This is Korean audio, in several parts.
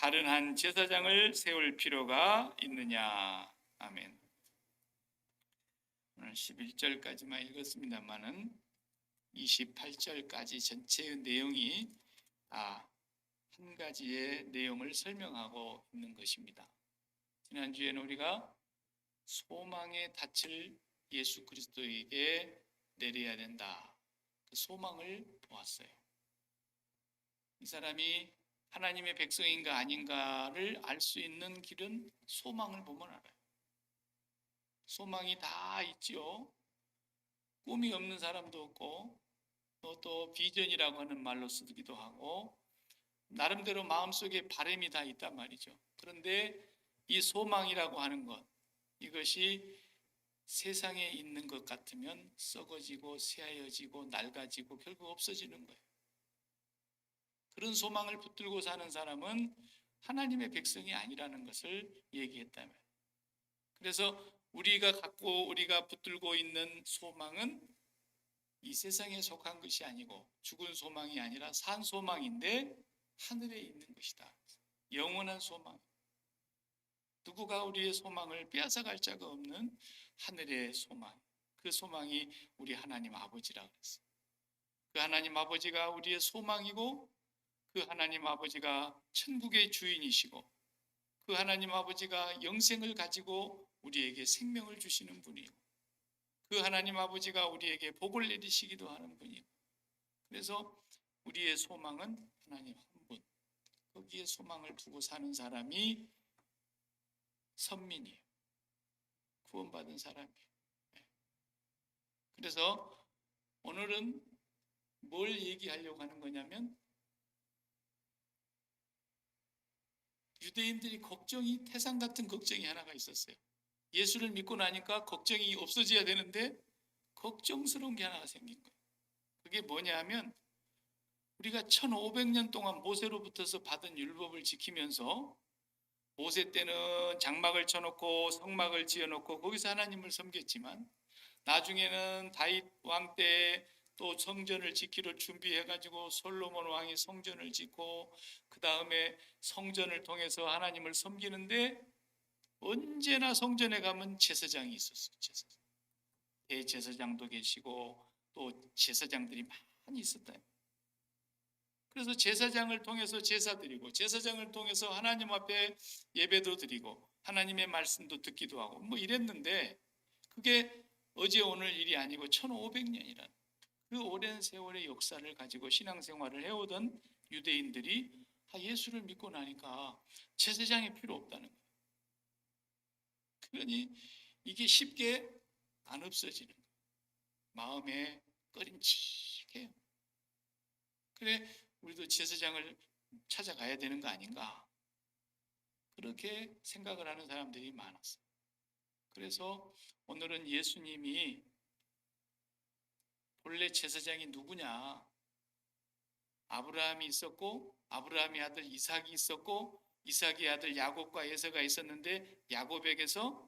다른 한 제사장을 세울 필요가 있느냐. 아멘. 오늘 11절까지만 읽었습니다만은 28절까지 전체의 내용이 한 가지의 내용을 설명하고 있는 것입니다. 지난주에는 우리가 소망의 닻을 예수 그리스도에게 내려야 된다. 그 소망을 보았어요. 이 사람이 하나님의 백성인가 아닌가를 알 수 있는 길은 소망을 보면 알아요. 소망이 다 있지요. 꿈이 없는 사람도 없고 또 비전이라고 하는 말로 쓰기도 하고 나름대로 마음속에 바람이 다 있단 말이죠. 그런데 이 소망이라고 하는 것, 이것이 세상에 있는 것 같으면 썩어지고 새하여지고 낡아지고 결국 없어지는 거예요. 그런 소망을 붙들고 사는 사람은 하나님의 백성이 아니라는 것을 얘기했다면, 그래서 우리가 붙들고 있는 소망은 이 세상에 속한 것이 아니고 죽은 소망이 아니라 산 소망인데 하늘에 있는 것이다. 영원한 소망. 누구가 우리의 소망을 빼앗아갈 자가 없는 하늘의 소망. 그 소망이 우리 하나님 아버지라고 했어요. 그 하나님 아버지가 우리의 소망이고, 그 하나님 아버지가 천국의 주인이시고, 그 하나님 아버지가 영생을 가지고 우리에게 생명을 주시는 분이고, 그 하나님 아버지가 우리에게 복을 내리시기도 하는 분이고, 그래서 우리의 소망은 하나님 한 분, 거기에 소망을 두고 사는 사람이 선민이에요. 구원받은 사람이에요. 그래서 오늘은 뭘 얘기하려고 하는 거냐면, 유대인들이 걱정이, 태산 같은 걱정이 하나가 있었어요. 예수를 믿고 나니까 걱정이 없어져야 되는데 걱정스러운 게 하나가 생긴 거예요. 그게 뭐냐 하면, 우리가 1500년 동안 모세로부터서 받은 율법을 지키면서, 모세 때는 장막을 쳐놓고 성막을 지어놓고 거기서 하나님을 섬겼지만, 나중에는 다윗 왕 때 또 성전을 짓기로 준비해가지고 솔로몬 왕이 성전을 짓고, 그 다음에 성전을 통해서 하나님을 섬기는데, 언제나 성전에 가면 제사장이 있었어요. 제사장. 대제사장도 계시고 또 제사장들이 많이 있었다. 그래서 제사장을 통해서 제사 드리고, 제사장을 통해서 하나님 앞에 예배도 드리고 하나님의 말씀도 듣기도 하고 뭐 이랬는데, 그게 어제 오늘 일이 아니고 1500년이란 그 오랜 세월의 역사를 가지고 신앙생활을 해오던 유대인들이 예수를 믿고 나니까 제사장이 필요 없다는 거예요. 그러니 이게 쉽게 안 없어지는 거예요. 마음에 꺼림칙해요. 그래, 우리도 제사장을 찾아가야 되는 거 아닌가, 그렇게 생각을 하는 사람들이 많았어요. 그래서 오늘은 예수님이 본래 제사장이 누구냐, 아브라함이 있었고 아브라함의 아들 이삭이 있었고 이삭의 아들 야곱과 에서가 있었는데, 야곱에게서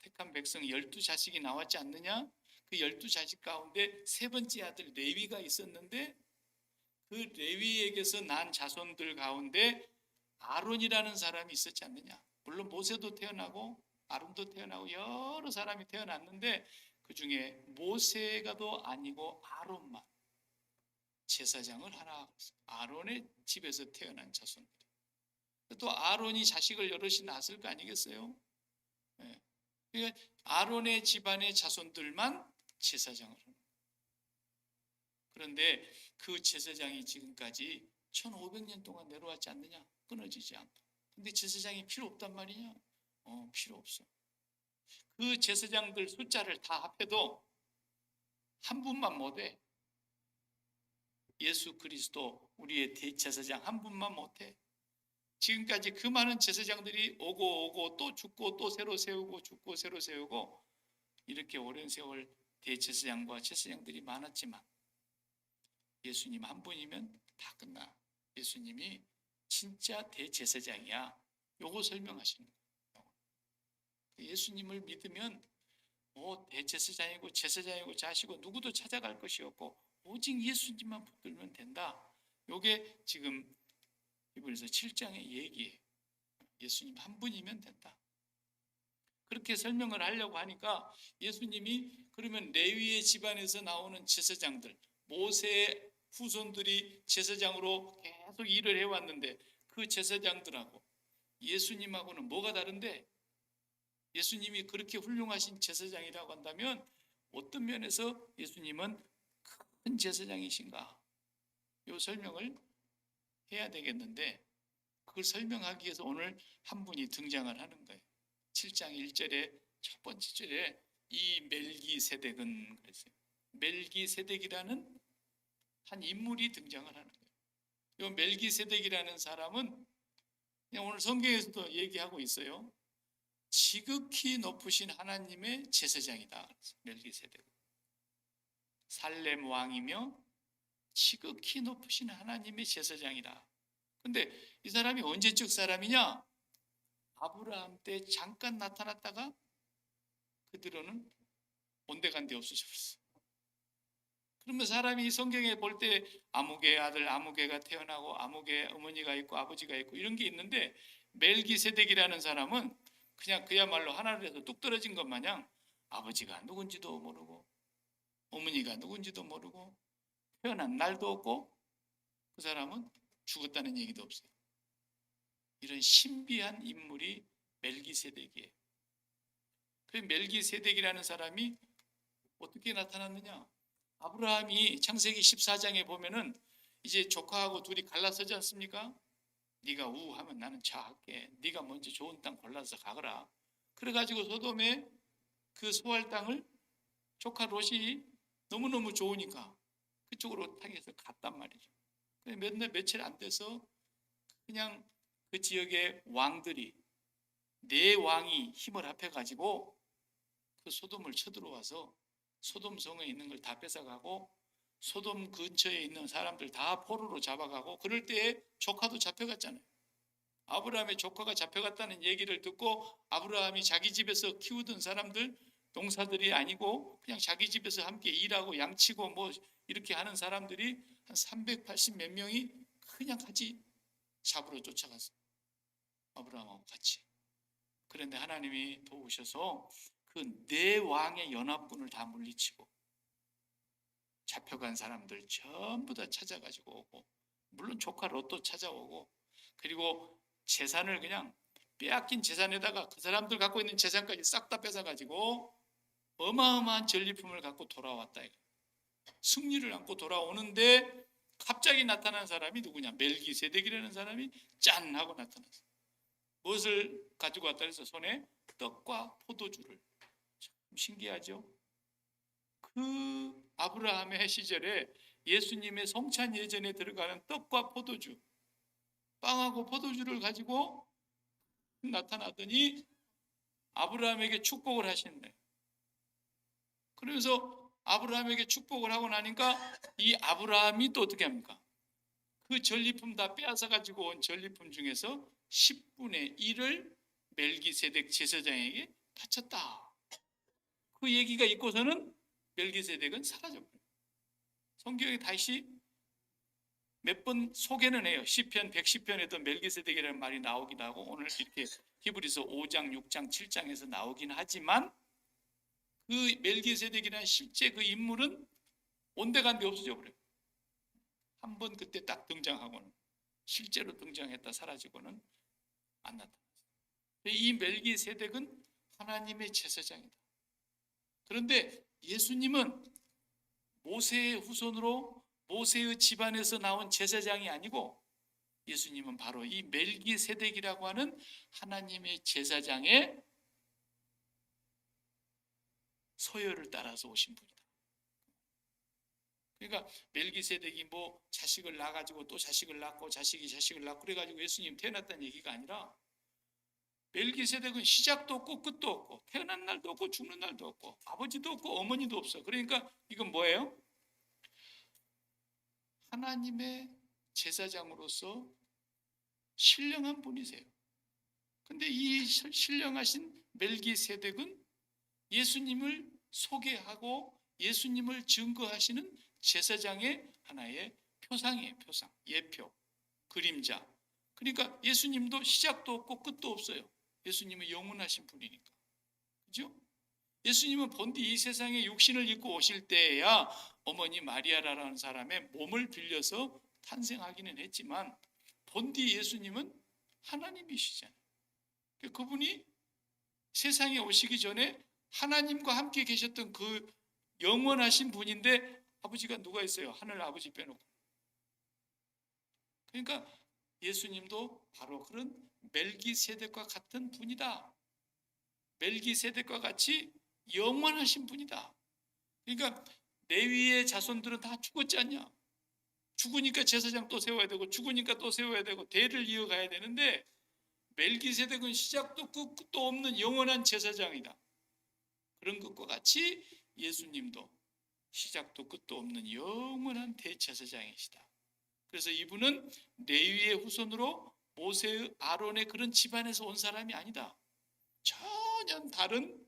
택한 백성 12자식이 나왔지 않느냐. 그 12자식 가운데 세 번째 아들 레위가 있었는데, 그 레위에게서 난 자손들 가운데 아론이라는 사람이 있었지 않느냐. 물론 모세도 태어나고 아론도 태어나고 여러 사람이 태어났는데, 그 중에 모세가도 아니고 아론만 제사장을 하나 했어요. 아론의 집에서 태어난 자손들. 또 아론이 자식을 여럿이 낳았을 거 아니겠어요? 네. 그러니까 아론의 집안의 자손들만 제사장을 합니다. 그런데 그 제사장이 지금까지 1500년 동안 내려왔지 않느냐? 끊어지지 않고. 근데 제사장이 필요 없단 말이냐? 필요 없어. 그 제사장들 숫자를 다 합해도 한 분만 못해. 예수 그리스도 우리의 대제사장 한 분만 못해. 지금까지 그 많은 제사장들이 오고 또 죽고 또 새로 세우고 죽고 새로 세우고, 이렇게 오랜 세월 대제사장과 제사장들이 많았지만 예수님 한 분이면 다 끝나. 예수님이 진짜 대제사장이야. 요거 설명하시는 거예요. 예수님을 믿으면 대제사장이고 제사장이고 자시고 누구도 찾아갈 것이 없고 오직 예수님만 붙들면 된다. 요게 지금 히브리서 7장의 얘기예요. 예수님 한 분이면 된다. 그렇게 설명을 하려고 하니까 예수님이 그러면 레위의 집안에서 나오는 제사장들, 모세의 후손들이 제사장으로 계속 일을 해왔는데 그 제사장들하고 예수님하고는 뭐가 다른데, 예수님이 그렇게 훌륭하신 제사장이라고 한다면 어떤 면에서 예수님은 큰 제사장이신가? 이 설명을 해야 되겠는데, 그걸 설명하기 위해서 오늘 한 분이 등장을 하는 거예요. 7장 1절에 첫 번째 절에 이 멜기세덱은 그랬어요. 멜기세덱이라는 한 인물이 등장을 하는 거예요. 이 멜기세덱이라는 사람은 그냥 오늘 성경에서도 얘기하고 있어요. 지극히 높으신 하나님의 제사장이다. 멜기세덱. 살렘 왕이며 지극히 높으신 하나님의 제사장이다. 근데 이 사람이 언제적 사람이냐? 아브라함 때 잠깐 나타났다가 그 뒤로는 온데간데 없어져 버렸어. 그러면 사람이 성경에 볼 때 아무개 아들 아무개가 태어나고 아무개 어머니가 있고 아버지가 있고 이런 게 있는데, 멜기세덱이라는 사람은 그냥 그야말로 하늘에서 뚝 떨어진 것 마냥 아버지가 누군지도 모르고 어머니가 누군지도 모르고 태어난 날도 없고 그 사람은 죽었다는 얘기도 없어요. 이런 신비한 인물이 멜기세덱이에요. 그 멜기세덱이라는 사람이 어떻게 나타났느냐? 아브라함이 창세기 14장에 보면은 이제 조카하고 둘이 갈라서지 않습니까? 네가 우 하면 나는 자 할게. 네가 먼저 좋은 땅 골라서 가거라. 그래가지고 소돔의 그 소할 땅을 조카 롯이 너무너무 좋으니까 그쪽으로 타기해서 갔단 말이죠. 며칠 안 돼서 그냥 그 지역의 왕들이 네 왕이 힘을 합해가지고 그 소돔을 쳐들어와서 소돔 성에 있는 걸 다 뺏어가고 소돔 근처에 있는 사람들 다 포로로 잡아가고, 그럴 때에 조카도 잡혀갔잖아요. 아브라함의 조카가 잡혀갔다는 얘기를 듣고 아브라함이 자기 집에서 키우던 사람들, 농사들이 아니고 그냥 자기 집에서 함께 일하고 양치고 뭐 이렇게 하는 사람들이 한 380 몇 명이 그냥 같이 잡으러 쫓아갔어요. 아브라함하고 같이. 그런데 하나님이 도우셔서 그 네 왕의 연합군을 다 물리치고 잡혀간 사람들 전부 다 찾아가지고 오고, 물론 조카 롯도 찾아오고, 그리고 재산을 그냥 빼앗긴 재산에다가 그 사람들 갖고 있는 재산까지 싹 다 뺏어가지고 어마어마한 전리품을 갖고 돌아왔다. 승리를 안고 돌아오는데 갑자기 나타난 사람이 누구냐? 멜기세덱이라는 사람이 짠 하고 나타났어요. 무엇을 가지고 왔다 해서 손에 떡과 포도주를. 참 신기하죠? 그 아브라함의 시절에 예수님의 성찬 예전에 들어가는 떡과 포도주, 빵하고 포도주를 가지고 나타나더니 아브라함에게 축복을 하신대. 그래서 아브라함에게 축복을 하고 나니까 이 아브라함이 또 어떻게 합니까? 그 전리품 다 빼앗아 가지고 온 전리품 중에서 10분의 1을 멜기세덱 제사장에게 바쳤다. 그 얘기가 있고서는 멜기세덱은 사라져버려요. 성경에 다시 몇 번 소개는 해요. 시편 110편에도 멜기세덱이라는 말이 나오기도 하고 오늘 이렇게 히브리서 5장, 6장, 7장에서 나오긴 하지만 그 멜기세덱이라는 실제 그 인물은 온데간데 없어져 버려요. 한 번 그때 딱 등장하고는 실제로 등장했다 사라지고는 안 나타났어요. 이 멜기세덱은 하나님의 제사장이다. 그런데 예수님은 모세의 후손으로 모세의 집안에서 나온 제사장이 아니고 예수님은 바로 이 멜기세덱이라고 하는 하나님의 제사장의 서열을 따라서 오신 분이다. 그러니까 멜기세덱이 뭐 자식을 낳아가지고 또 자식을 낳고 자식이 자식을 낳고 그래가지고 예수님 태어났다는 얘기가 아니라 멜기세덱은 시작도 없고 끝도 없고 태어난 날도 없고 죽는 날도 없고 아버지도 없고 어머니도 없어. 그러니까 이건 뭐예요? 하나님의 제사장으로서 신령한 분이세요. 근데 이 신령하신 멜기세덱은 예수님을 소개하고 예수님을 증거하시는 제사장의 하나의 표상이에요. 표상, 예표, 그림자. 그러니까 예수님도 시작도 없고 끝도 없어요. 예수님은 영원하신 분이니까. 그죠? 예수님은 본디 이 세상에 육신을 입고 오실 때에야 어머니 마리아라는 사람의 몸을 빌려서 탄생하기는 했지만 본디 예수님은 하나님이시잖아요. 그분이 세상에 오시기 전에 하나님과 함께 계셨던 그 영원하신 분인데 아버지가 누가 있어요? 하늘 아버지 빼놓고. 그러니까 예수님도 바로 그런 멜기세덱과 같은 분이다. 멜기세덱과 같이 영원하신 분이다. 그러니까 레위의 자손들은 다 죽었지 않냐? 죽으니까 제사장 또 세워야 되고 죽으니까 또 세워야 되고 대를 이어가야 되는데 멜기세덱은 시작도 끝도 없는 영원한 제사장이다. 그런 것과 같이 예수님도 시작도 끝도 없는 영원한 대제사장이시다. 그래서 이분은 레위의 후손으로 모세의 아론의 그런 집안에서 온 사람이 아니다. 전혀 다른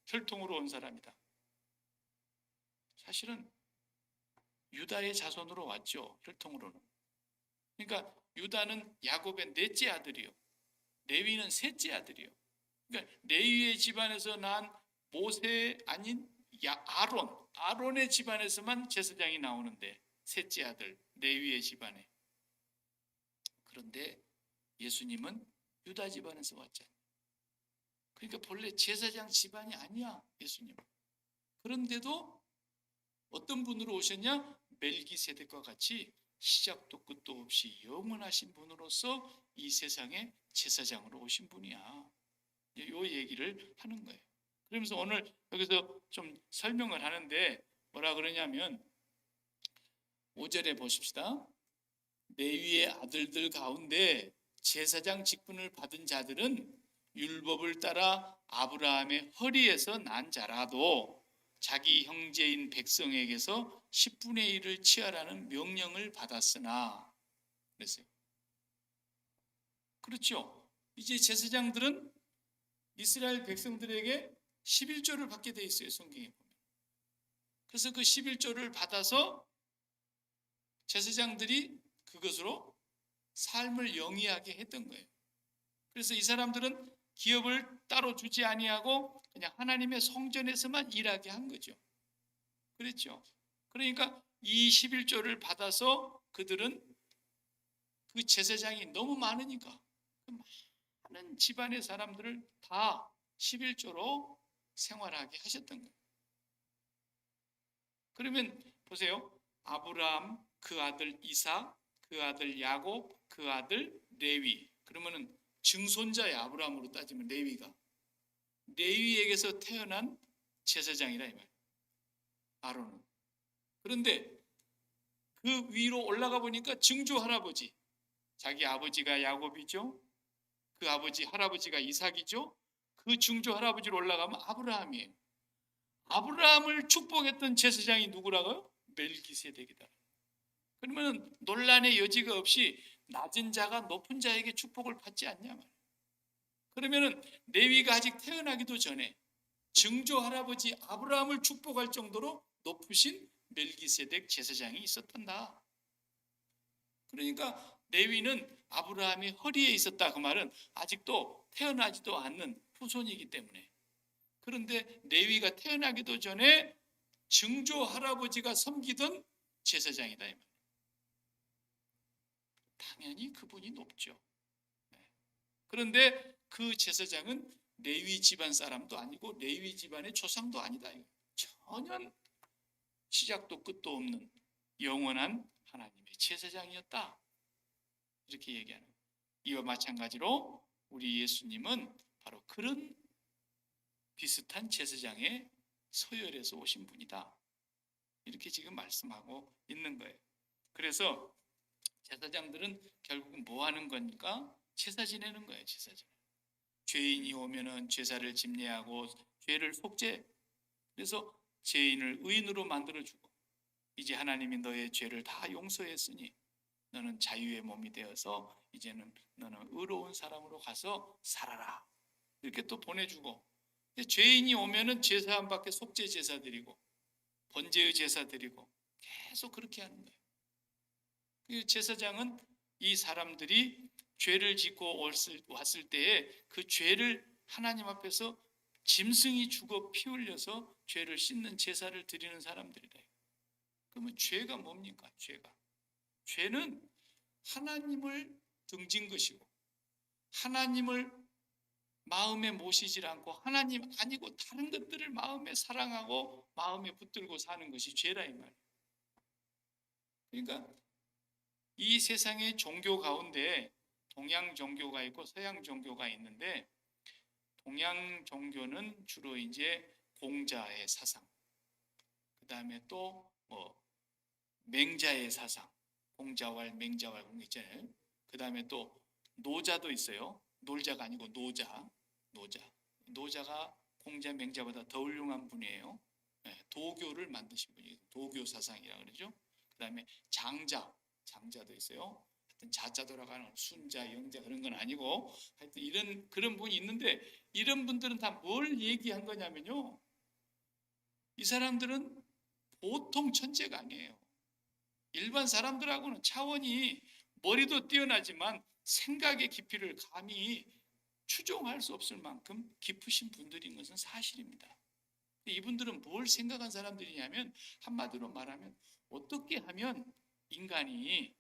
혈통으로 온 사람이다. 사실은 유다의 자손으로 왔죠. 혈통으로는. 그러니까 유다는 야곱의 넷째 아들이요, 레위는 셋째 아들이요. 그러니까 레위의 집안에서 난 모세 아닌 아론의 집안에서만 제사장이 나오는데 셋째 아들 레위의 집안에. 그런데 예수님은 유다 집안에서 왔잖아요. 그러니까 본래 제사장 집안이 아니야, 예수님은. 그런데도 어떤 분으로 오셨냐? 멜기세덱과 같이 시작도 끝도 없이 영원하신 분으로서 이 세상에 제사장으로 오신 분이야. 이 얘기를 하는 거예요. 그러면서 오늘 여기서 좀 설명을 하는데 뭐라 그러냐면 5절에 보십시다. 레위의 아들들 가운데 제사장 직분을 받은 자들은 율법을 따라 아브라함의 허리에서 난 자라도 자기 형제인 백성에게서 10분의 1을 취하라는 명령을 받았으나 그랬어요. 그렇죠. 이제 제사장들은 이스라엘 백성들에게 11조를 받게 돼 있어요, 성경에 보면. 그래서 그 11조를 받아서 제사장들이 그것으로 삶을 영위하게 했던 거예요. 그래서 이 사람들은 기업을 따로 주지 아니하고 그냥 하나님의 성전에서만 일하게 한 거죠. 그랬죠. 그러니까 이 11조를 받아서 그들은 그 제사장이 너무 많으니까 그 많은 집안의 사람들을 다 11조로 생활하게 하셨던 거예요. 그러면 보세요. 아브라함, 그 아들 이삭, 그 아들 야곱, 그 아들 레위. 그러면은 증손자의 아브라함으로 따지면 레위가 레위에게서 태어난 제사장이라 이 말이에요. 아론은. 그런데 그 위로 올라가 보니까 증조 할아버지, 자기 아버지가 야곱이죠. 그 아버지 할아버지가 이삭이죠. 그 증조 할아버지로 올라가면 아브라함이에요. 아브라함을 축복했던 제사장이 누구라고요? 멜기세덱이다. 그러면 논란의 여지가 없이 낮은 자가 높은 자에게 축복을 받지 않냐 말이에요. 그러면은 레위가 아직 태어나기도 전에 증조 할아버지 아브라함을 축복할 정도로 높으신 멜기세덱 제사장이 있었단다. 그러니까 레위는 아브라함의 허리에 있었다. 그 말은 아직도 태어나지도 않는 후손이기 때문에. 그런데 레위가 태어나기도 전에 증조 할아버지가 섬기던 제사장이다 이 말이에요. 당연히 그분이 높죠. 그런데 그 제사장은 레위 집안 사람도 아니고 레위 집안의 조상도 아니다. 전혀 시작도 끝도 없는 영원한 하나님의 제사장이었다. 이렇게 얘기하는 거예요. 이와 마찬가지로 우리 예수님은 바로 그런 비슷한 제사장의 서열에서 오신 분이다. 이렇게 지금 말씀하고 있는 거예요. 그래서 제사장들은 결국은 뭐 하는 거니까? 제사 지내는 거예요. 제사 지내. 죄인이 오면은 제사를 집례하고 죄를 속죄. 그래서 죄인을 의인으로 만들어주고 이제 하나님이 너의 죄를 다 용서했으니 너는 자유의 몸이 되어서 이제는 너는 의로운 사람으로 가서 살아라. 이렇게 또 보내주고 죄인이 오면은 제사 한 밖에 속죄 제사 드리고 번제의 제사 드리고 계속 그렇게 하는 거예요. 그 제사장은 이 사람들이 죄를 짓고 왔을 때에 그 죄를 하나님 앞에서 짐승이 죽어 피 흘려서 죄를 씻는 제사를 드리는 사람들이다. 그러면 죄가 뭡니까? 죄는 하나님을 등진 것이고 하나님을 마음에 모시질 않고 하나님 아니고 다른 것들을 마음에 사랑하고 마음에 붙들고 사는 것이 죄라 이 말이에요. 그러니까 이 세상의 종교 가운데 동양 종교가 있고 서양 종교가 있는데, 동양 종교는 주로 이제 공자의 사상, 그 다음에 또 맹자의 사상, 공자왈 맹자왈 그런 거 있잖아요. 그 다음에 또 노자도 있어요. 놀자가 아니고 노자가 공자 맹자보다 더 훌륭한 분이에요. 도교를 만드신 분이에요. 도교 사상이라고 그러죠. 그 다음에 장자도 있어요. 하여튼 자자 돌아가는 순자, 영자 그런 건 아니고 하여튼 그런 분이 있는데, 이런 분들은 다 뭘 얘기한 거냐면요, 이 사람들은 보통 천재가 아니에요. 일반 사람들하고는 차원이, 머리도 뛰어나지만 생각의 깊이를 감히 추종할 수 없을 만큼 깊으신 분들인 것은 사실입니다. 이분들은 뭘 생각한 사람들이냐면, 한마디로 말하면 어떻게 하면 인간이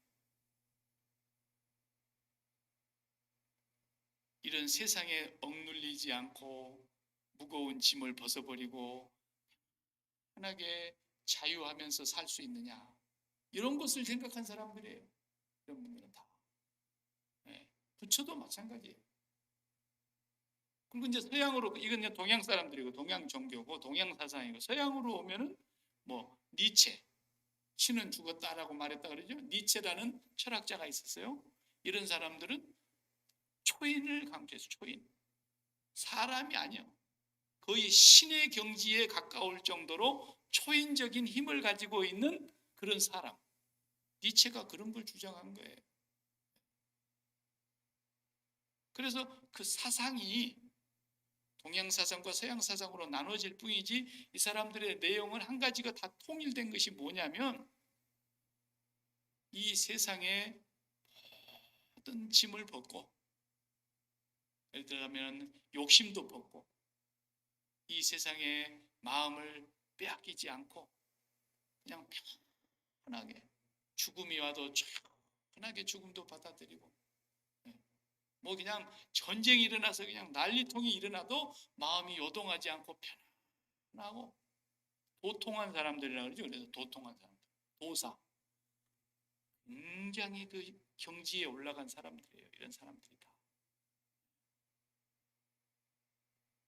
이런 세상에 억눌리지 않고 무거운 짐을 벗어버리고 편하게 자유하면서 살 수 있느냐, 이런 것을 생각한 사람들이에요. 이런 분들은 다. 부처도 마찬가지예요. 그리고 이제 서양으로, 이건 이제 동양 사람들이고 동양 종교고 동양 사상이고, 서양으로 오면은 니체, 신은 죽었다라고 말했다 그러죠. 니체라는 철학자가 있었어요. 이런 사람들은 초인을 강조해서, 초인, 사람이 아니요, 거의 신의 경지에 가까울 정도로 초인적인 힘을 가지고 있는 그런 사람, 니체가 그런 걸 주장한 거예요. 그래서 그 사상이 동양 사상과 서양 사상으로 나눠질 뿐이지, 이 사람들의 내용은 한 가지가 다 통일된 것이 뭐냐면, 이 세상에 모든 짐을 벗고, 예를 들면 욕심도 벗고, 이 세상에 마음을 빼앗기지 않고 그냥 편하게 죽음이 와도 편하게 죽음도 받아들이고, 그냥 전쟁이 일어나서 그냥 난리통이 일어나도 마음이 요동하지 않고 편하고 도통한 사람들이라고 그러죠. 그래서 도통한 사람들, 도사, 굉장히 그 경지에 올라간 사람들이에요. 이런 사람들이 다.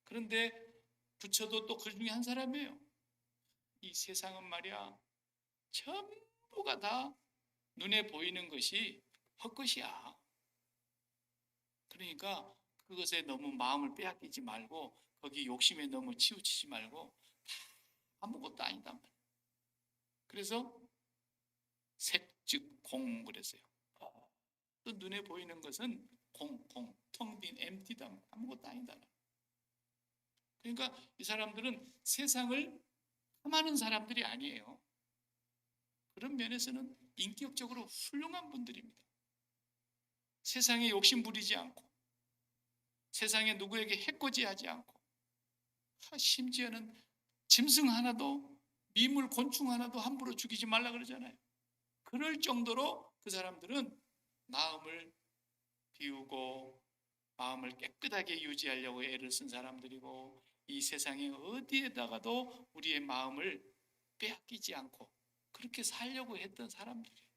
그런데 부처도 또 그 중에 한 사람이에요. 이 세상은 말이야, 전부가 다 눈에 보이는 것이 헛것이야. 그러니까 그것에 너무 마음을 빼앗기지 말고, 거기 욕심에 너무 치우치지 말고, 아무것도 아니다 말이야. 그래서 색즉 공 그랬어요. 또 눈에 보이는 것은 텅 빈 엠티다, 아무것도 아니다. 그러니까 이 사람들은 세상을 탐하는 사람들이 아니에요. 그런 면에서는 인격적으로 훌륭한 분들입니다. 세상에 욕심 부리지 않고, 세상에 누구에게 해코지하지 않고, 심지어는 짐승 하나도, 미물 곤충 하나도 함부로 죽이지 말라 그러잖아요. 그럴 정도로 그 사람들은 마음을 비우고 마음을 깨끗하게 유지하려고 애를 쓴 사람들이고, 이 세상에 어디에다가도 우리의 마음을 빼앗기지 않고 그렇게 살려고 했던 사람들이에요.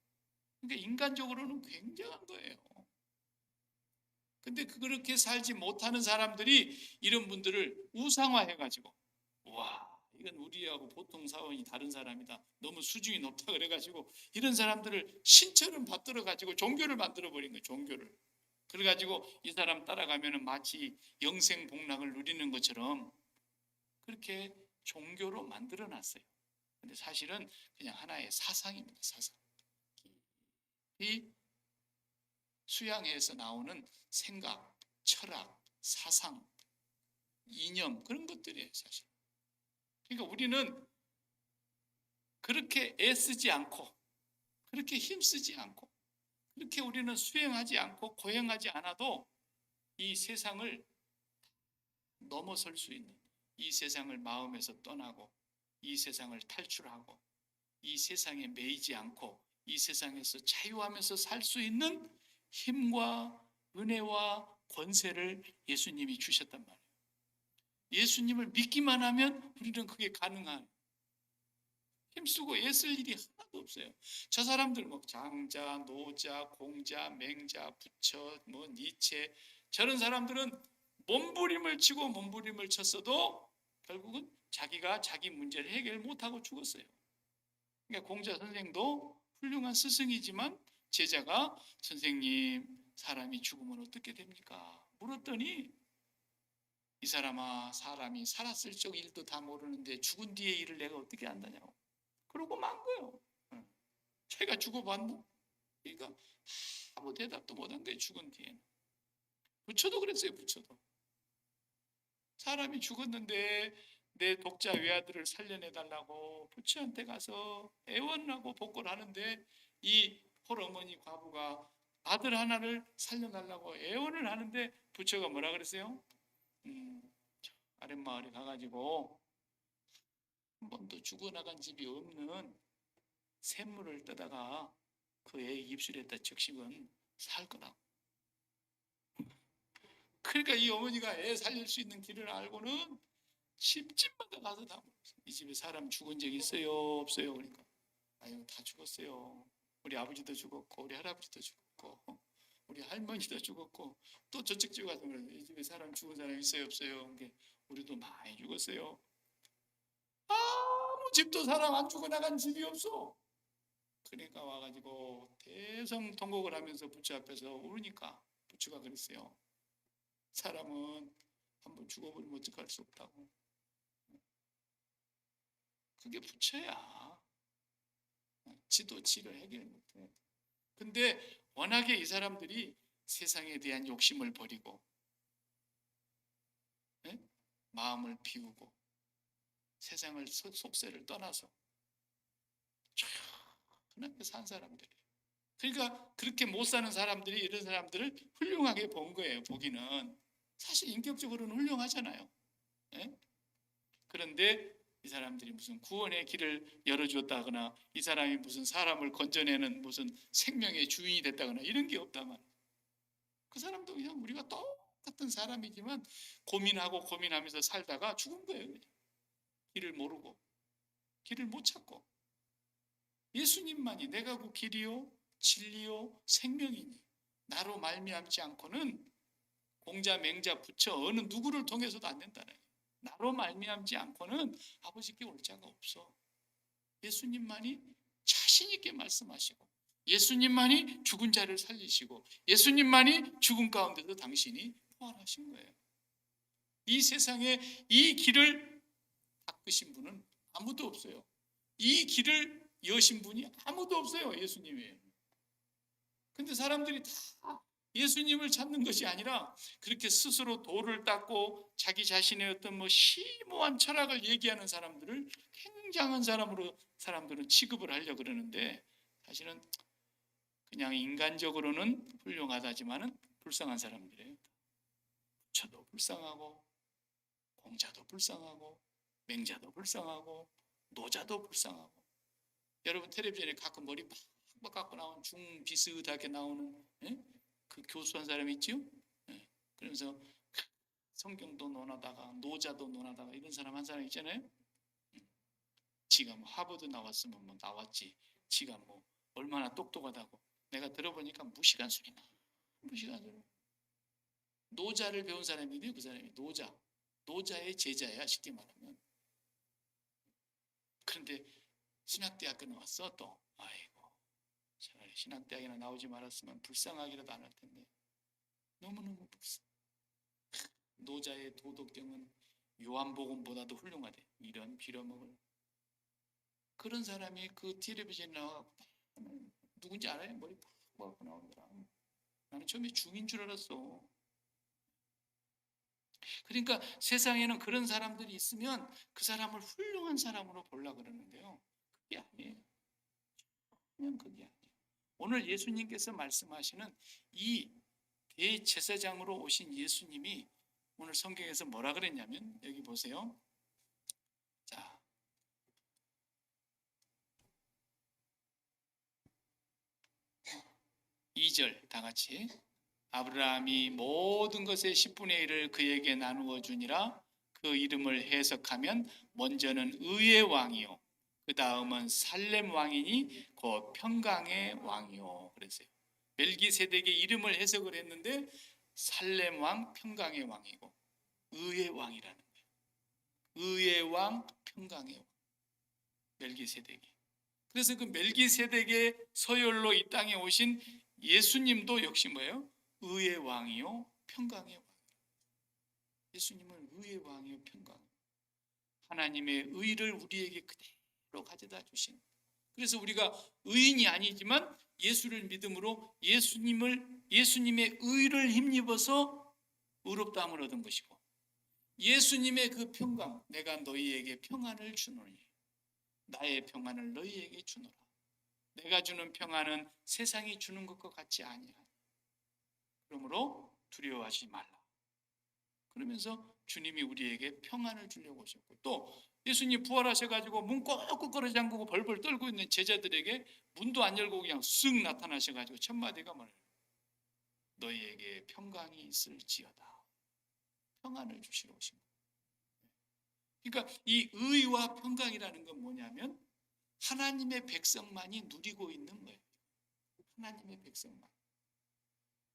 그러니까 인간적으로는 굉장한 거예요. 근데 그렇게 살지 못하는 사람들이 이런 분들을 우상화해가지고, 와, 이건 우리하고 보통 사원이 다른 사람이다, 너무 수준이 높다 그래가지고 이런 사람들을 신처럼 받들어가지고 종교를 만들어버린 거예요. 종교를. 그래가지고 이 사람 따라가면 마치 영생복락을 누리는 것처럼 그렇게 종교로 만들어놨어요. 근데 사실은 그냥 하나의 사상입니다. 사상. 이 수양회에서 나오는 생각, 철학, 사상, 이념, 그런 것들이에요, 사실. 그러니까 우리는 그렇게 애쓰지 않고, 그렇게 힘쓰지 않고, 그렇게 우리는 수행하지 않고 고행하지 않아도 이 세상을 넘어설 수 있는, 이 세상을 마음에서 떠나고 이 세상을 탈출하고 이 세상에 매이지 않고 이 세상에서 자유하면서 살 수 있는 힘과 은혜와 권세를 예수님이 주셨단 말이에요. 예수님을 믿기만 하면 우리는 그게 가능한, 힘쓰고 애쓸 일이 하나도 없어요. 저 사람들 뭐 장자, 노자, 공자, 맹자, 부처, 뭐 니체, 저런 사람들은 몸부림을 치고 몸부림을 쳤어도 결국은 자기가 자기 문제를 해결 못하고 죽었어요. 그러니까 공자 선생도 훌륭한 스승이지만 제자가 선생님, 사람이 죽으면 어떻게 됩니까? 물었더니 이 사람아, 사람이 살았을 적 일도 다 모르는데 죽은 뒤의 일을 내가 어떻게 안다냐고. 그러고 만 거예요. 자기가 죽어봤나? 그러니까 아무 대답도 못한 거예요. 죽은 뒤에는. 부처도 그랬어요. 부처도 사람이 죽었는데 내 독자 외아들을 살려내달라고 부처한테 가서 애원하고 복고를 하는데 이 홀어머니 과부가 아들 하나를 살려달라고 애원을 하는데 부처가 뭐라 그랬어요? 저 아랫마을에 가가지고 한 번도 죽어나간 집이 없는 샘물을 떠다가 그 애 입술에다 적시면 살 거라고. 그러니까 이 어머니가 애 살릴 수 있는 길을 알고는 집집마다 가서 다 물었어요. 이 집에 사람 죽은 적 있어요? 없어요? 그러니까 아유 다 죽었어요. 우리 아버지도 죽었고 우리 할아버지도 죽었고 우리 할머니도 죽었고 또 저쪽 집 가서 그래요. 이 집에 사람 죽은 사람 있어요? 없어요? 그러니까 우리도 많이 죽었어요. 아무 집도 사람 안 죽어 나간 집이 없어. 그러니까 와가지고 대성통곡을 하면서 부처 앞에서 울으니까 부처가 그랬어요. 사람은 한번 죽어버리면 어떡할 수 없다고. 그게 부처야. 지도 지를 해결 못해. 근데 워낙에 이 사람들이 세상에 대한 욕심을 버리고 네? 마음을 비우고 세상을 속세를 떠나서 조용하게 산 사람들이에요. 그러니까 그렇게 못 사는 사람들이 이런 사람들을 훌륭하게 본 거예요. 보기는 사실 인격적으로는 훌륭하잖아요. 네? 그런데 이 사람들이 무슨 구원의 길을 열어주었다거나 이 사람이 무슨 사람을 건져내는 무슨 생명의 주인이 됐다거나 이런 게 없단 말이에요. 그 사람도 그냥 우리가 똑같은 사람이지만 고민하고 고민하면서 살다가 죽은 거예요. 그냥. 길을 모르고 길을 못 찾고 예수님만이 내가 그 길이요 진리요 생명이니 나로 말미암지 않고는 공자 맹자 부처 어느 누구를 통해서도 안 된다는 거예요. 나로 말미암지 않고는 아버지께 올 자가 없어. 예수님만이 자신 있게 말씀하시고 예수님만이 죽은 자를 살리시고 예수님만이 죽은 가운데서 당신이 부활하신 거예요. 이 세상에 이 길을 닦으신 분은 아무도 없어요. 이 길을 여신 분이 아무도 없어요. 예수님이에요. 근데 사람들이 다 예수님을 찾는 것이 아니라 그렇게 스스로 도를 닦고 자기 자신의 어떤 뭐 심오한 철학을 얘기하는 사람들을 굉장한 사람으로 사람들은 취급을 하려고 그러는데 사실은 그냥 인간적으로는 훌륭하다지만은 불쌍한 사람들이에요. 부처도 불쌍하고 공자도 불쌍하고 맹자도 불쌍하고 노자도 불쌍하고 여러분 텔레비전에 가끔 머리 빡빡 깎고 나온 중비슷하게 나오는 그 교수 한 사람 있지요? 그러면서 성경도 논하다가 노자도 논하다가 이런 사람 한 사람 있잖아요. 지가 뭐 하버드 나왔으면 뭐 나왔지. 지가 뭐 얼마나 똑똑하다고. 내가 들어보니까 무시간 소리나. 무시간 소리. 노자를 배운 사람인데 그 사람이 노자의 제자야 쉽게 말하면. 그런데 신학대학교 나왔어 또. 아이고 차라리 신학대학이나 나오지 말았으면 불쌍하기라도 안 할 텐데 너무너무 불쌍. 노자의 도덕경은 요한복음보다도 훌륭하대. 이런 빌어먹을 그런 사람이 그 텔레비전에 나와 누군지 알아요? 머리 팍 박고 나오는 사람. 나는 처음에 중인 줄 알았어. 그러니까 세상에는 그런 사람들이 있으면 그 사람을 훌륭한 사람으로 보려고 그러는데요. 그게 아니에요. 그냥 그게 아니에요. 오늘 예수님께서 말씀하시는 이 대제사장으로 오신 예수님이 오늘 성경에서 뭐라 그랬냐면, 여기 보세요. 자, 2절 다 같이. 아브라함이 모든 것의 10분의 1을 그에게 나누어 주니라. 그 이름을 해석하면 먼저는 의의 왕이요, 그 다음은 살렘 왕이니 곧 평강의 왕이요 그랬어요. 멜기세덱의 이름을 해석을 했는데 살렘 왕, 평강의 왕이고 의의 왕이라는 거예요. 의의 왕, 평강의 왕, 멜기세덱이. 그래서 그 멜기세덱의 서열로 이 땅에 오신 예수님도 역시 뭐예요? 의의 왕이요, 평강의 왕. 예수님은 의의 왕이요, 평강. 하나님의 의를 우리에게 그대로 가져다 주신. 그래서 우리가 의인이 아니지만 예수를 믿음으로 예수님의 의를 힘입어서 의롭다함을 얻은 것이고, 예수님의 그 평강, 내가 너희에게 평안을 주노니 나의 평안을 너희에게 주노라. 내가 주는 평안은 세상이 주는 것과 같지 아니하니 그러므로 두려워하지 말라. 그러면서 주님이 우리에게 평안을 주려고 오셨고, 또 예수님 부활하셔가지고 문 꼭꼭 잠그고 벌벌 떨고 있는 제자들에게 문도 안 열고 그냥 쓱 나타나셔가지고 첫 마디가 뭐예요? 너희에게 평강이 있을지어다. 평안을 주시러 오신 거예요. 그러니까 이 의와 평강이라는 건 뭐냐면 하나님의 백성만이 누리고 있는 거예요. 하나님의 백성만.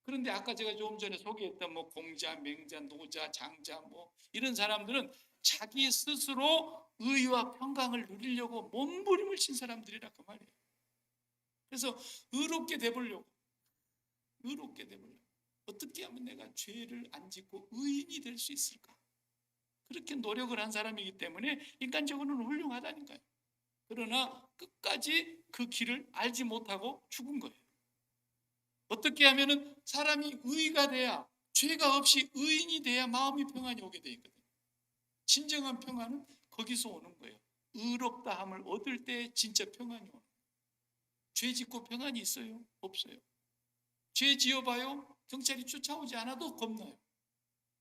그런데 아까 제가 조금 전에 소개했던 뭐 공자, 맹자, 노자, 장자 뭐 이런 사람들은 자기 스스로 의와 평강을 누리려고 몸부림을 친 사람들이라 그 말이에요. 그래서 의롭게 되보려고 어떻게 하면 내가 죄를 안 짓고 의인이 될 수 있을까? 그렇게 노력을 한 사람이기 때문에 인간적으로는 훌륭하다니까요. 그러나 끝까지 그 길을 알지 못하고 죽은 거예요. 어떻게 하면은 사람이 의가 돼야, 죄가 없이 의인이 돼야 마음이 평안이 오게 돼 있거든요. 진정한 평안은 거기서 오는 거예요. 의롭다함을 얻을 때 진짜 평안이 오는 거예요. 죄 짓고 평안이 있어요? 없어요. 죄 지어봐요? 경찰이 쫓아오지 않아도 겁나요.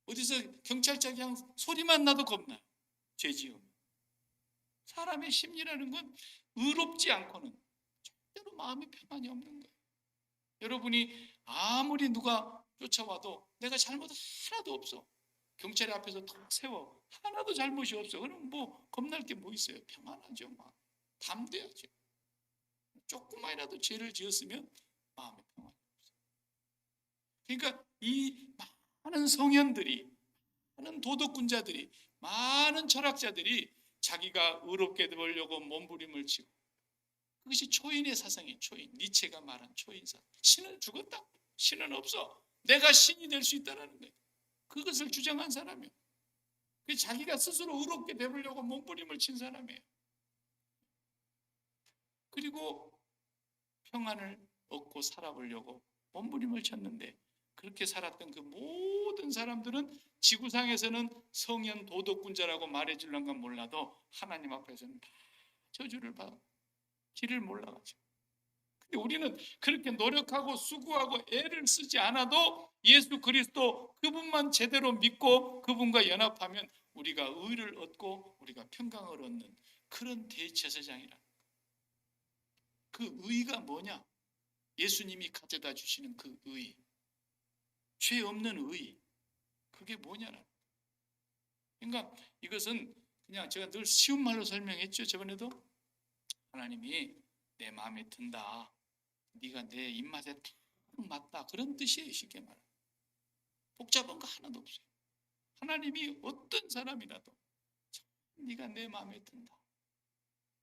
어디서 경찰차 그냥 소리만 나도 겁나요. 죄 지으면. 사람의 심리라는 건 의롭지 않고는 절대로 마음이 평안이 없는 거예요. 여러분이 아무리 누가 쫓아와도 내가 잘못 하나도 없어. 경찰 앞에서 탁 세워. 하나도 잘못이 없어. 그럼 뭐 겁날 게 뭐 있어요? 평안하죠. 막 담대하죠. 조금만이라도 죄를 지었으면 마음에 평안이 없어요. 그러니까 이 많은 성현들이, 많은 도덕군자들이, 많은 철학자들이 자기가 의롭게 되려고 몸부림을 치고, 그것이 초인의 사상이에요. 초인. 니체가 말한 초인사. 신은 죽었다. 신은 없어. 내가 신이 될 수 있다는 거예요. 그것을 주장한 사람이에요. 자기가 스스로 의롭게 되려고 몸부림을 친 사람이에요. 그리고 평안을 얻고 살아보려고 몸부림을 쳤는데, 그렇게 살았던 그 모든 사람들은 지구상에서는 성현 도덕군자라고 말해줄란가 몰라도 하나님 앞에서는 다 저주를 받아 길을 몰라가지고. 근데 우리는 그렇게 노력하고 수고하고 애를 쓰지 않아도 예수 그리스도 그분만 제대로 믿고 그분과 연합하면 우리가 의를 얻고 우리가 평강을 얻는 그런 대제사장이라. 그 의가 뭐냐? 예수님이 가져다 주시는 그 의, 죄 없는 의, 그게 뭐냐는. 그러니까 이것은 그냥 제가 늘 쉬운 말로 설명했죠. 저번에도 하나님이 내 마음에 든다, 네가 내 입맛에 딱 맞다, 그런 뜻이에요. 쉽게 말하면 복잡한 거 하나도 없어요. 하나님이 어떤 사람이라도 네가 내 마음에 든다.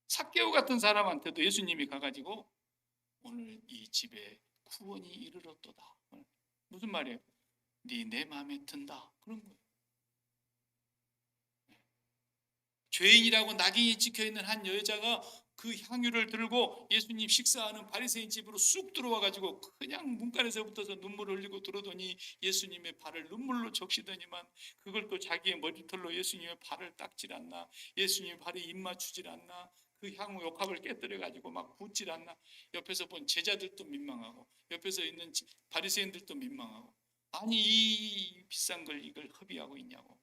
삭개오 같은 사람한테도 예수님이 가가지고 오늘 이 집에 구원이 이르렀도다. 무슨 말이에요? 네 내 마음에 든다, 그런 거예요. 죄인이라고 낙인이 찍혀있는 한 여자가 그 향유를 들고 예수님 식사하는 바리새인 집으로 쑥 들어와가지고 그냥 문간에서 붙어서 눈물을 흘리고 들어오더니 예수님의 발을 눈물로 적시더니만 그걸 또 자기의 머리털로 예수님의 발을 닦질 않나, 예수님의 발에 입 맞추질 않나, 그 향후 욕합을 깨뜨려 가지고 막 붙질 않나. 옆에서 본 제자들도 민망하고 옆에서 있는 바리새인들도 민망하고, 아니 이 비싼 걸 이걸 허비하고 있냐고.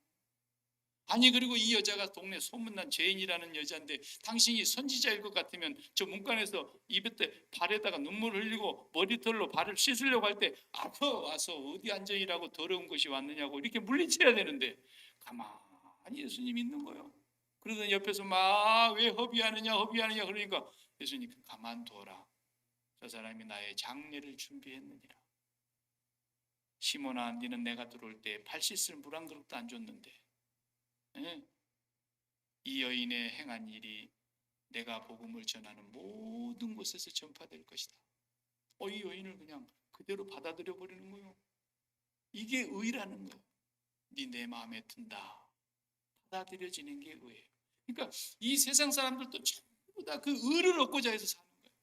아니 그리고 이 여자가 동네 소문난 죄인이라는 여자인데 당신이 선지자일 것 같으면 저 문간에서 입에 발에다가 눈물 흘리고 머리털로 발을 씻으려고 할 때 앞서 와서 어디 앉아이라고 더러운 것이 왔느냐고 이렇게 물리쳐야 되는데 가만히 예수님 있는 거예요. 그러더니 옆에서 막 왜 허비하느냐 그러니까 예수님 가만둬라. 저 사람이 나의 장례를 준비했느니라. 시몬아, 니는 내가 들어올 때 발 씻을 물 한 그릇도 안 줬는데, 예? 이 여인의 행한 일이 내가 복음을 전하는 모든 곳에서 전파될 것이다. 이 여인을 그냥 그대로 받아들여 버리는 거예요. 이게 의라는 거예요. 네 내 마음에 든다. 받아들여지는 게 의예요. 그러니까 이 세상 사람들도 전부 다 그 의를 얻고자 해서 사는 거예요.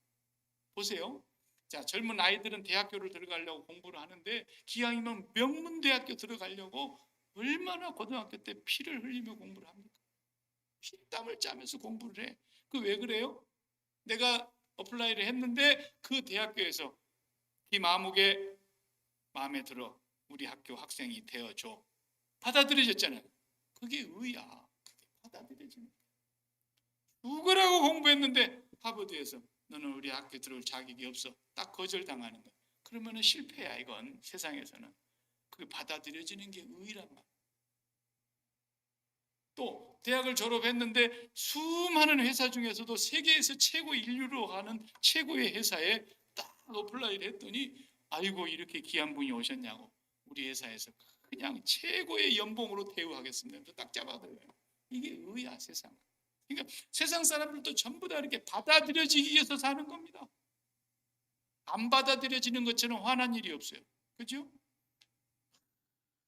보세요. 자, 젊은 아이들은 대학교를 들어가려고 공부를 하는데 기왕이면 명문대학교 들어가려고 얼마나 고등학교 때 피를 흘리며 공부를 합니까? 피땀을 짜면서 공부를 해. 그 왜 그래요? 내가 어플라이를 했는데 그 대학교에서 이 마음에 들어 우리 학교 학생이 되어줘. 받아들여졌잖아요. 그게 의야. 그게 받아들여지는 거야. 죽으라고 공부했는데 하버드에서 너는 우리 학교 들어올 자격이 없어. 딱 거절당하는 거야. 그러면은 실패야. 이건 세상에서는. 그게 받아들여지는 게 의란 말이야. 또 대학을 졸업했는데 수많은 회사 중에서도 세계에서 최고 인류로 가는 최고의 회사에 딱 어플라이를 했더니 아이고 이렇게 귀한 분이 오셨냐고, 우리 회사에서 그냥 최고의 연봉으로 대우하겠습니다. 딱 잡아들어요. 이게 의야 세상. 그러니까 세상 사람들도 전부 다 이렇게 받아들여지기 위해서 사는 겁니다. 안 받아들여지는 것처럼 화난 일이 없어요. 그죠?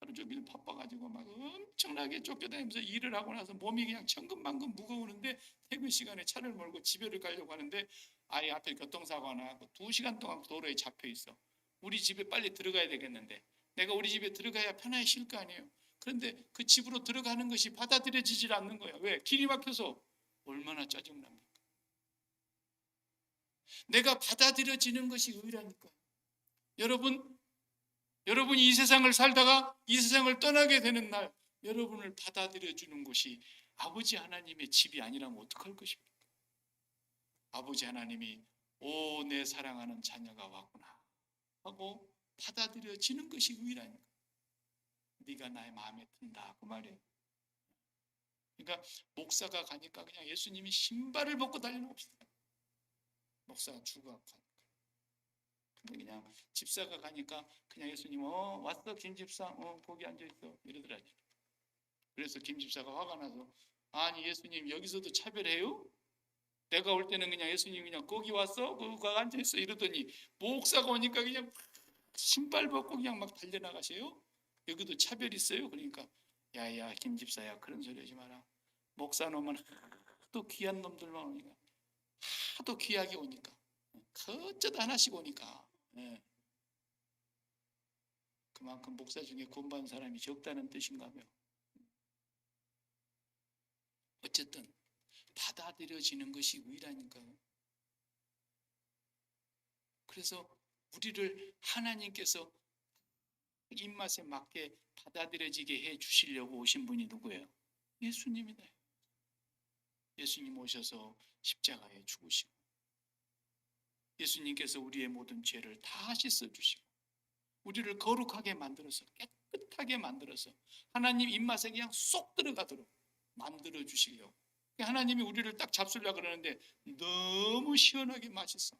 하루 종일 바빠가지고 막 엄청나게 쫓겨다니면서 일을 하고 나서 몸이 그냥 천근만근 무거우는데 퇴근 시간에 차를 몰고 집에를 가려고 하는데 아예 앞에 교통사고가 나고 2시간 동안 도로에 잡혀 있어. 우리 집에 빨리 들어가야 되겠는데 내가 우리 집에 들어가야 편하게 쉴 거 아니에요. 그런데 그 집으로 들어가는 것이 받아들여지질 않는 거야. 왜? 길이 막혀서. 얼마나 짜증납니까? 내가 받아들여지는 것이 의라니까. 여러분이 이 세상을 살다가 이 세상을 떠나게 되는 날 여러분을 받아들여주는 곳이 아버지 하나님의 집이 아니라면 어떡할 것입니까? 아버지 하나님이 오 내 사랑하는 자녀가 왔구나 하고 받아들여지는 것이 의라니까. 네가 나의 마음에 든다 그 말이에요. 그러니까 목사가 가니까 그냥 예수님이 신발을 벗고 달려나옵시다. 목사가 죽어가고 가니까. 근데 그냥 집사가 가니까 그냥 예수님 왔어 김 집사 거기 앉아있어 이러더라고요. 그래서 김 집사가 화가 나서 아니 예수님 여기서도 차별해요? 내가 올 때는 그냥 예수님 그냥 거기 왔어? 거기 앉아있어 이러더니 목사가 오니까 그냥 신발 벗고 그냥 막 달려나가세요? 여기도 차별 있어요? 그러니까 야야 김 집사야 그런 소리 하지 마라. 목사 놈은 하도 귀한 놈들만 오니까 하도 귀하게 오니까 어쩌다 하나씩 오니까 그만큼 목사 중에 구원받은 사람이 적다는 뜻인가요? 어쨌든 받아들여지는 것이 의라니까요. 그래서 우리를 하나님께서 입맛에 맞게 받아들여지게 해 주시려고 오신 분이 누구예요? 예수님이다. 예수님 오셔서 십자가에 죽으시고 예수님께서 우리의 모든 죄를 다 씻어주시고 우리를 거룩하게 만들어서 깨끗하게 만들어서 하나님 입맛에 그냥 쏙 들어가도록 만들어 주시려고. 하나님이 우리를 딱 잡수려고 그러는데 너무 시원하게 맛있어.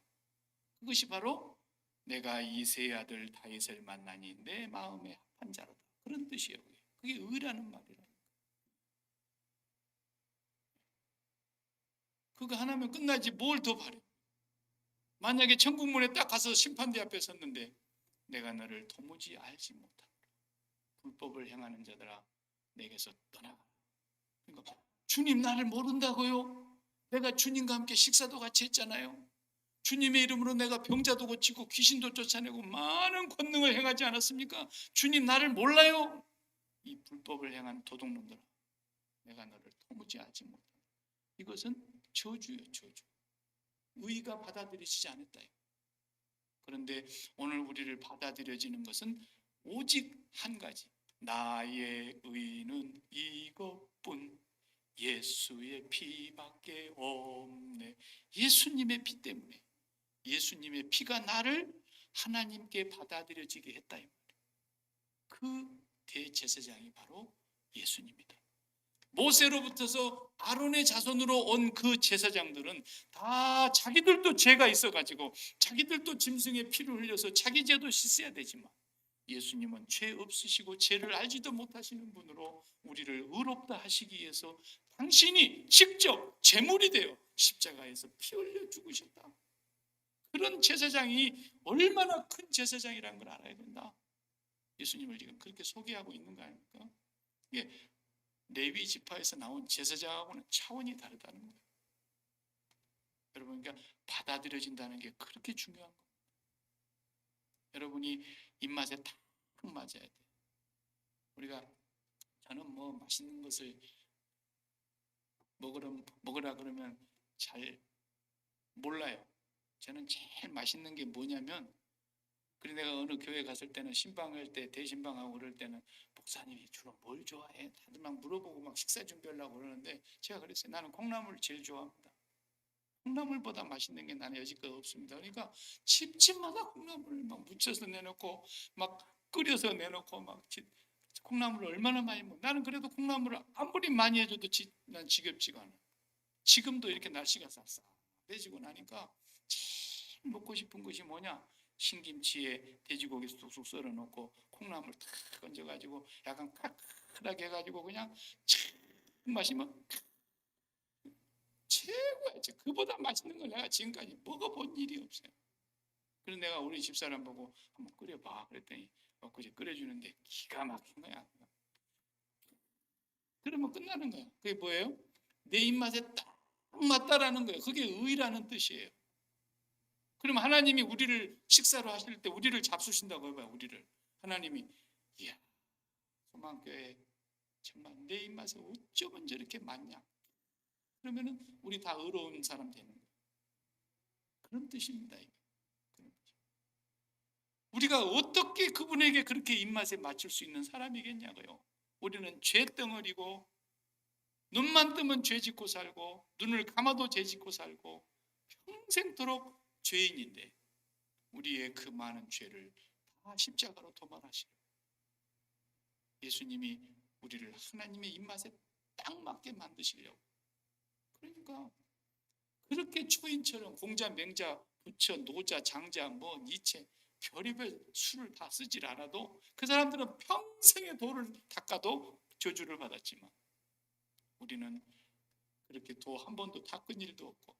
그것이 바로 내가 이 세 아들 다윗을 만나니 내 마음에 합한 자로다. 그런 뜻이에요. 그게 의라는 말이라. 그거 하나면 끝나지 뭘 더 바래. 만약에 천국문에 딱 가서 심판대 앞에 섰는데 내가 너를 도무지 알지 못하노라. 불법을 행하는 자들아 내게서 떠나가라. 그러니까 주님 나를 모른다고요? 내가 주님과 함께 식사도 같이 했잖아요. 주님의 이름으로 내가 병자도 고치고 귀신도 쫓아내고 많은 권능을 행하지 않았습니까? 주님 나를 몰라요? 이 불법을 행한 도둑놈들아 내가 너를 도무지 알지 못한다. 이것은 저주예요, 저주. 의가 받아들이시지 않았다. 그런데 오늘 우리를 받아들여지는 것은 오직 한 가지. 나의 의는 이것뿐 예수의 피밖에 없네. 예수님의 피 때문에, 예수님의 피가 나를 하나님께 받아들여지게 했다. 그 대제사장이 바로 예수님이다. 모세로부터서 아론의 자손으로 온 그 제사장들은 다 자기들도 죄가 있어가지고 자기들도 짐승의 피를 흘려서 자기 죄도 씻어야 되지만, 예수님은 죄 없으시고 죄를 알지도 못하시는 분으로 우리를 의롭다 하시기 위해서 당신이 직접 제물이 되어 십자가에서 피 흘려 죽으셨다. 그런 제사장이 얼마나 큰 제사장이라는 걸 알아야 된다. 예수님을 지금 그렇게 소개하고 있는 거 아닙니까? 이게 레위 지파에서 나온 제사장하고는 차원이 다르다는 거예요. 여러분, 그러니까 받아들여진다는 게 그렇게 중요한 거예요. 여러분이 입맛에 딱 맞아야 돼요. 우리가, 저는 뭐 맛있는 것을 먹으라 그러면 잘 몰라요. 저는 제일 맛있는 게 뭐냐면, 그래서 내가 어느 교회 갔을 때는 신방할 때, 대신방하고 그럴 때는 목사님이 주로 뭘 좋아해? 다들 막 물어보고 막 식사 준비하려고 그러는데 제가 그랬어요. 나는 콩나물을 제일 좋아합니다. 콩나물보다 맛있는 게 나는 여지껏 없습니다. 그러니까 집집마다 콩나물을 막 무쳐서 내놓고 막 끓여서 내놓고 막 콩나물을 얼마나 많이 먹어. 나는 그래도 콩나물을 아무리 많이 해줘도 난 지겹지가 않아. 지금도 이렇게 날씨가 쌀쌀해지고 나니까 제일 먹고 싶은 것이 뭐냐? 신김치에 돼지고기 쑥쑥 썰어 놓고 콩나물 탁 얹어가지고 약간 칼칼하게 해가지고 그냥 참 마시면 최고야. 그보다 맛있는 걸 내가 지금까지 먹어본 일이 없어요. 그래서 내가 우리 집사람 보고 한번 끓여봐 그랬더니 엊그제 끓여주는데 기가 막힌 거야. 그러면 끝나는 거야. 그게 뭐예요? 내 입맛에 딱 맞다라는 거예요. 그게 의라는 뜻이에요. 그러면 하나님이 우리를 식사로 하실 때 우리를 잡수신다고 해봐요. 우리를 하나님이, 이야, 소망교회 정말 내 입맛에 어쩌면 저렇게 맞냐? 그러면은 우리 다 의로운 사람 되는 거예요. 그런 뜻입니다. 이게. 그런 뜻. 우리가 어떻게 그분에게 그렇게 입맛에 맞출 수 있는 사람이겠냐고요. 우리는 죄덩어리고 눈만 뜨면 죄 짓고 살고 눈을 감아도 죄 짓고 살고 평생도록 죄인인데 우리의 그 많은 죄를 다 십자가로 도말하시려 예수님이 우리를 하나님의 입맛에 딱 맞게 만드시려고. 그러니까 그렇게 초인처럼 공자, 맹자, 부처, 노자, 장자, 뭐 니체 별의별 수를 다 쓰질 않아도 그 사람들은 평생의 도를 닦아도 저주를 받았지만 우리는 그렇게 도 한 번도 닦은 일도 없고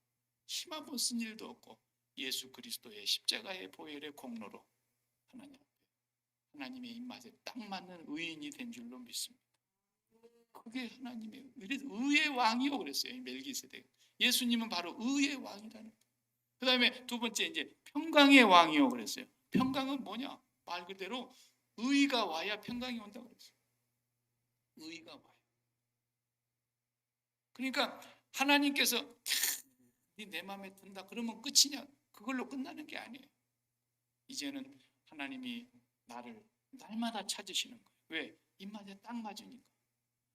힘 한 번 쓴 일도 없고 예수 그리스도의 십자가의 보혈의 공로로 하나님의 입맛에 딱 맞는 의인이 된 줄로 믿습니다. 그게 하나님의 의의 왕이요 그랬어요. 멜기세덱. 예수님은 바로 의의 왕이라는 거예요. 그 다음에 두 번째 이제 평강의 왕이요 그랬어요. 평강은 뭐냐? 말 그대로 의가 와야 평강이 온다고 그랬어요. 의가 와요. 그러니까 하나님께서 내 마음에 든다 그러면 끝이냐? 그걸로 끝나는 게 아니에요. 이제는 하나님이 나를 날마다 찾으시는 거예요. 왜? 입맛에 딱 맞으니까.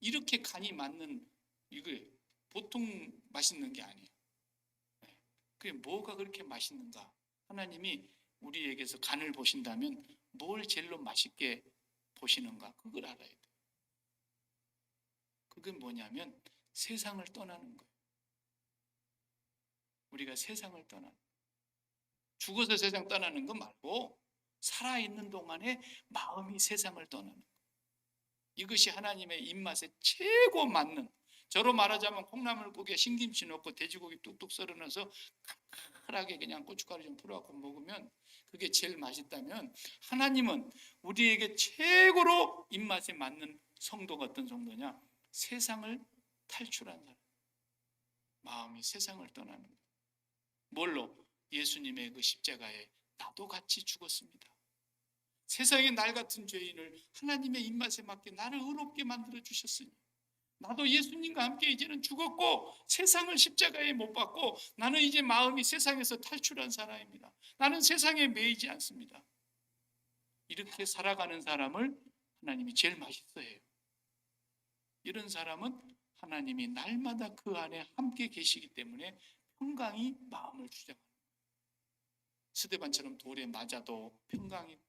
이렇게 간이 맞는 이게 보통 맛있는 게 아니에요. 그게 뭐가 그렇게 맛있는가? 하나님이 우리에게서 간을 보신다면 뭘 제일로 맛있게 보시는가? 그걸 알아야 돼요. 그게 뭐냐면 세상을 떠나는 거예요. 우리가 세상을 떠나는 거예요. 죽어서 세상 떠나는 거 말고 살아있는 동안에 마음이 세상을 떠나는 거예요. 이것이 하나님의 입맛에 최고 맞는, 저로 말하자면 콩나물국에 신김치 넣고 돼지고기 뚝뚝 썰어넣어서 칼칼하게 그냥 고춧가루 좀 풀어갖고 먹으면 그게 제일 맛있다면 하나님은 우리에게 최고로 입맛에 맞는 성도가 어떤 성도냐? 세상을 탈출한 사람, 마음이 세상을 떠나는 거예요. 뭘로? 예수님의 그 십자가에 나도 같이 죽었습니다. 세상의 날 같은 죄인을 하나님의 입맛에 맞게 나를 의롭게 만들어 주셨으니 나도 예수님과 함께 이제는 죽었고 세상을 십자가에 못 박고 나는 이제 마음이 세상에서 탈출한 사람입니다. 나는 세상에 매이지 않습니다. 이렇게 살아가는 사람을 하나님이 제일 맛있어해요. 이런 사람은 하나님이 날마다 그 안에 함께 계시기 때문에 평강이 마음을 주장합니다. 스데반처럼 돌에 맞아도 평강이고,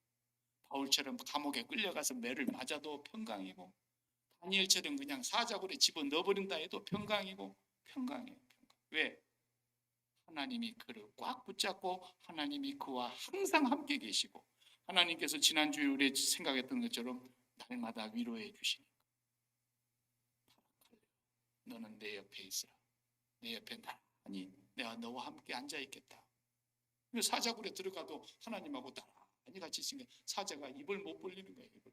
바울처럼 감옥에 끌려가서 매를 맞아도 평강이고, 다니엘처럼 그냥 사자굴에 집어 넣어버린다 해도 평강이고, 평강이에요. 평강. 왜? 하나님이 그를 꽉 붙잡고 하나님이 그와 항상 함께 계시고, 하나님께서 지난주에 우리 생각했던 것처럼 날마다 위로해 주시니까, 너는 내 옆에 있으라. 내 옆에 나란히 내가 너와 함께 앉아 있겠다. 사자굴에 들어가도 하나님하고 나란히 같이 있으니까 사자가 입을 못 벌리는 거예요. 입을.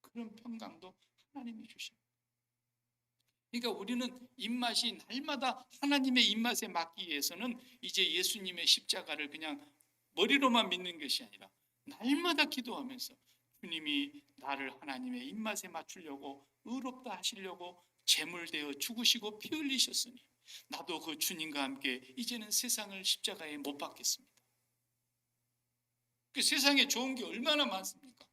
그런 평강도 하나님이 주십니다. 그러니까 우리는 입맛이 날마다 하나님의 입맛에 맞기 위해서는 이제 예수님의 십자가를 그냥 머리로만 믿는 것이 아니라 날마다 기도하면서 주님이 나를 하나님의 입맛에 맞추려고 의롭다 하시려고 제물되어 죽으시고 피 흘리셨으니 나도 그 주님과 함께 이제는 세상을 십자가에 못 박겠습니다. 그 세상에 좋은 게 얼마나 많습니까?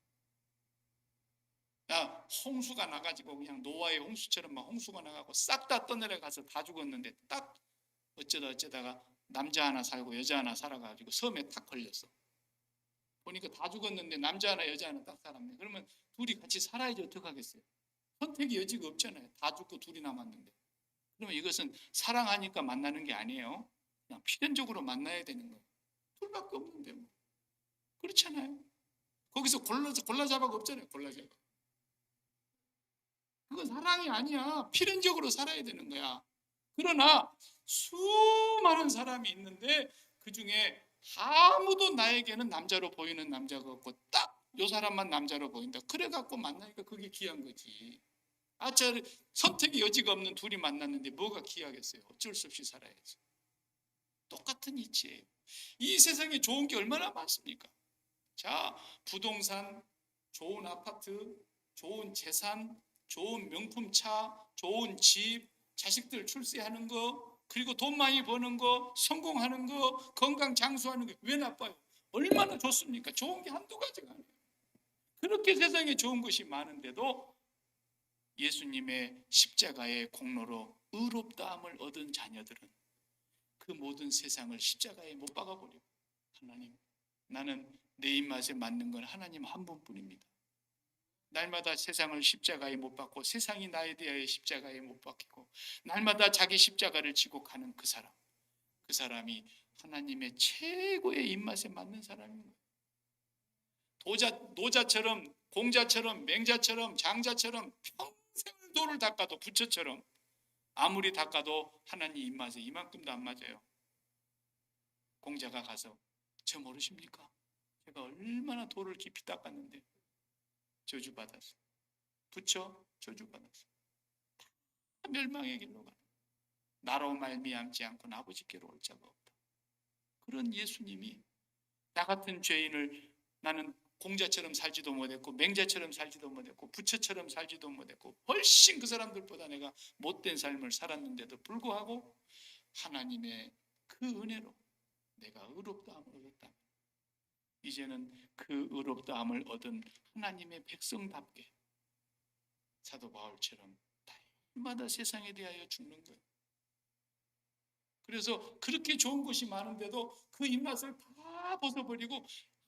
홍수가 나가지고 그냥 노아의 홍수처럼 막 홍수가 나가고 싹 다 떠내려가서 다 죽었는데 딱 어쩌다가 남자 하나 살고 여자 하나 살아가지고 섬에 탁 걸렸어. 보니까 다 죽었는데 남자 하나 여자 하나 딱 살았네. 그러면 둘이 같이 살아야지 어떡하겠어요? 선택의 여지가 없잖아요. 다 죽고 둘이 남았는데. 그러면 이것은 사랑하니까 만나는 게 아니에요. 그냥 필연적으로 만나야 되는 거예요. 둘밖에 없는데 뭐. 그렇잖아요. 거기서 골라잡아가 없잖아요. 골라잡아. 그건 사랑이 아니야. 필연적으로 살아야 되는 거야. 그러나 수많은 사람이 있는데 그 중에 아무도 나에게는 남자로 보이는 남자가 없고 딱 요 사람만 남자로 보인다. 그래갖고 만나니까 그게 귀한 거지. 저 선택의 여지가 없는 둘이 만났는데 뭐가 귀하겠어요. 어쩔 수 없이 살아야지. 똑같은 이치예요. 이 세상에 좋은 게 얼마나 많습니까? 자, 부동산, 좋은 아파트, 좋은 재산, 좋은 명품차, 좋은 집, 자식들 출세하는 거, 그리고 돈 많이 버는 거, 성공하는 거, 건강 장수하는 거 왜 나빠요? 얼마나 좋습니까? 좋은 게 한두 가지가 아니에요. 그렇게 세상에 좋은 것이 많은데도 예수님의 십자가의 공로로 의롭다함을 얻은 자녀들은 그 모든 세상을 십자가에 못 박아버리고 하나님, 나는 내 입맛에 맞는 건 하나님 한 분뿐입니다. 날마다 세상을 십자가에 못 박고 세상이 나에 대하여 십자가에 못 박히고 날마다 자기 십자가를 지고 가는 그 사람, 그 사람이 하나님의 최고의 입맛에 맞는 사람입니다. 노자처럼 공자처럼 맹자처럼 장자처럼 평생을 돌을 닦아도 부처처럼 아무리 닦아도 하나님 입맛에 이만큼도 안 맞아요. 공자가 가서 저 모르십니까? 제가 얼마나 돌을 깊이 닦았는데 저주받았어. 부처 저주받았어. 다 멸망의 길로 가는 나로 말미암지 않고는 아버지께로 올 자가 없다. 그런 예수님이 나 같은 죄인을 나는 공자처럼 살지도 못했고 맹자처럼 살지도 못했고 부처처럼 살지도 못했고 훨씬 그 사람들보다 내가 못된 삶을 살았는데도 불구하고 하나님의 그 은혜로 내가 의롭다함을 얻었다. 이제는 그 의롭다함을 얻은 하나님의 백성답게 사도 바울처럼 날마다 세상에 대하여 죽는 거예요. 그래서 그렇게 좋은 것이 많은데도 그 입맛을 다 벗어버리고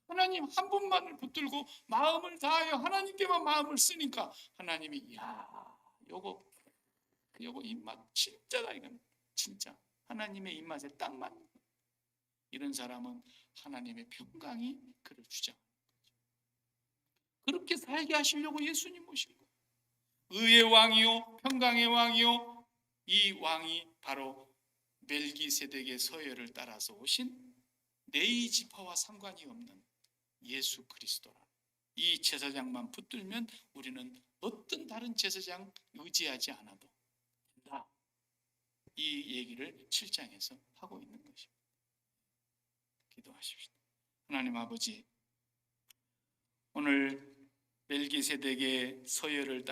하나님 한 분만을 붙들고 마음을 다하여 하나님께만 마음을 쓰니까 하나님이 요거 입맛 진짜다. 이건 진짜 하나님의 입맛에 딱 맞는 거예요. 이런 사람은 하나님의 평강이 그를 주장하는 거죠. 그렇게 살게 하시려고 예수님 오신 거예요. 의의 왕이요 평강의 왕이요, 이 왕이 바로 멜기세덱의 서열을 따라서 오신 네이 지파와 상관이 없는 예수 그리스도라. 이 제사장만 붙들면 우리는 어떤 다른 제사장 의지하지 않아도 된다. 이 얘기를 7장에서 하고 있는 것입니다. 기도하십시다. 하나님 아버지, 오늘 멜기세덱의 서열을 따라